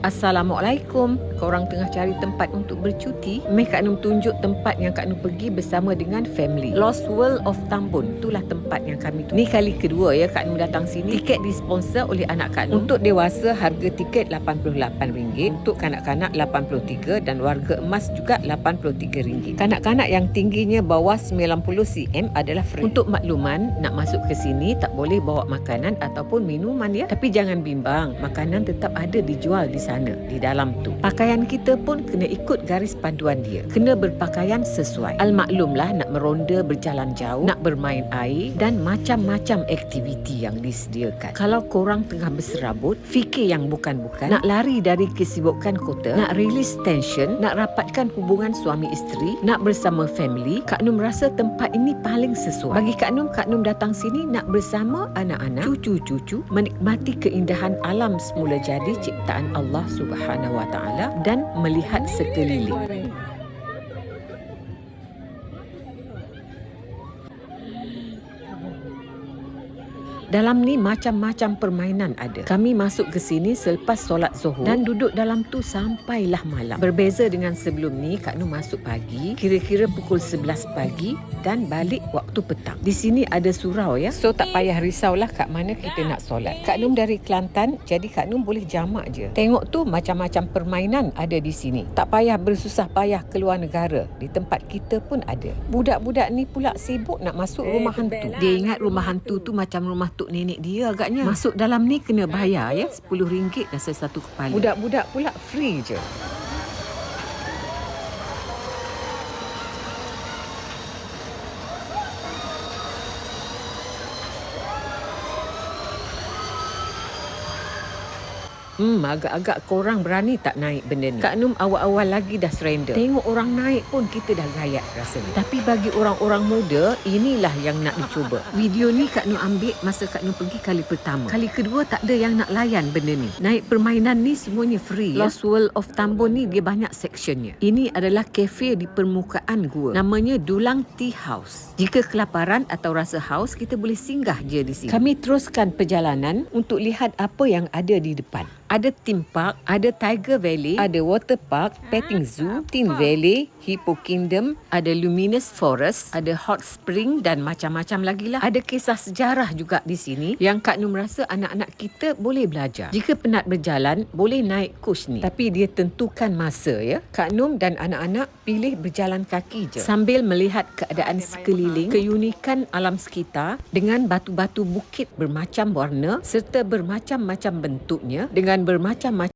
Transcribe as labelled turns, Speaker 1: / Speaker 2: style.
Speaker 1: Assalamualaikum. Korang tengah cari tempat untuk bercuti? Meh Kak Nur tunjuk tempat yang Kak Nur pergi bersama dengan family. Lost World of Tambun. Itulah tempat yang kami tu. Ni kali kedua ya Kak Nur datang sini. Tiket disponsor oleh anak Kak Nur. Untuk dewasa harga tiket RM88. Untuk kanak-kanak RM83 dan warga emas juga RM83. Kanak-kanak yang tingginya bawah 90 cm adalah free. Untuk makluman, nak masuk ke sini tak boleh bawa makanan ataupun minuman ya. Tapi jangan bimbang, makanan tetap ada dijual di sana, di dalam tu. Pakaian kita pun kena ikut garis panduan dia. Kena berpakaian sesuai. Al-maklumlah nak meronda berjalan jauh, nak bermain air dan macam-macam aktiviti yang disediakan. Kalau korang tengah berserabut, fikir yang bukan-bukan, nak lari dari kesibukan kota, nak release tension, nak rapatkan hubungan suami isteri, nak bersama family, Kak Nur merasa tempat ini paling sesuai. Bagi Kak Nur datang sini nak bersama anak-anak, cucu-cucu, menikmati keindahan alam semula jadi ciptaan Allah Subhanahu Wa Taala dan melihat sekeliling. Dalam ni macam-macam permainan ada. Kami masuk ke sini selepas solat Zuhur dan duduk dalam tu sampailah malam. Berbeza dengan sebelum ni, Kak Nur masuk pagi, kira-kira pukul 11 pagi dan balik waktu petang. Di sini ada surau ya. So tak payah risaulah kat mana kita nak solat. Kak Nur dari Kelantan, jadi Kak Nur boleh jamak je. Tengok tu macam-macam permainan ada di sini. Tak payah bersusah payah keluar negara. Di tempat kita pun ada. Budak-budak ni pula sibuk nak masuk rumah hantu. Dia ingat rumah hantu tu macam rumah tok nenek dia agaknya. Masuk dalam ni kena bayar ya, RM10 dah satu kepala. Budak-budak pula free je. Agak-agak korang berani tak naik benda ni? Kak Nur awal-awal lagi dah surrender. Tengok orang naik pun kita dah gayat rasanya. Tapi bagi orang-orang muda, inilah yang nak dicuba. Video ni Kak Nur ambil masa Kak Nur pergi kali pertama. Kali kedua tak ada yang nak layan benda ni. Naik permainan ni semuanya free. Lost World of Tambun ni dia banyak sectionnya. Ini adalah kafe di permukaan gua. Namanya Dulang Tea House. Jika kelaparan atau rasa haus, kita boleh singgah je di sini. Kami teruskan perjalanan untuk lihat apa yang ada di depan. Ada theme park, ada Tiger Valley, ada water park, petting zoo, Tin Valley, Hippo Kingdom, ada Luminous Forest, ada hot spring dan macam-macam lagi lah. Ada kisah sejarah juga di sini yang Kak Nur merasa anak-anak kita boleh belajar. Jika penat berjalan, boleh naik coach ni. Tapi dia tentukan masa ya. Kak Nur dan anak-anak pilih berjalan kaki je sambil melihat keadaan sekeliling, keunikan alam sekitar dengan batu-batu bukit bermacam warna serta bermacam-macam bentuknya dengan bermacam-macam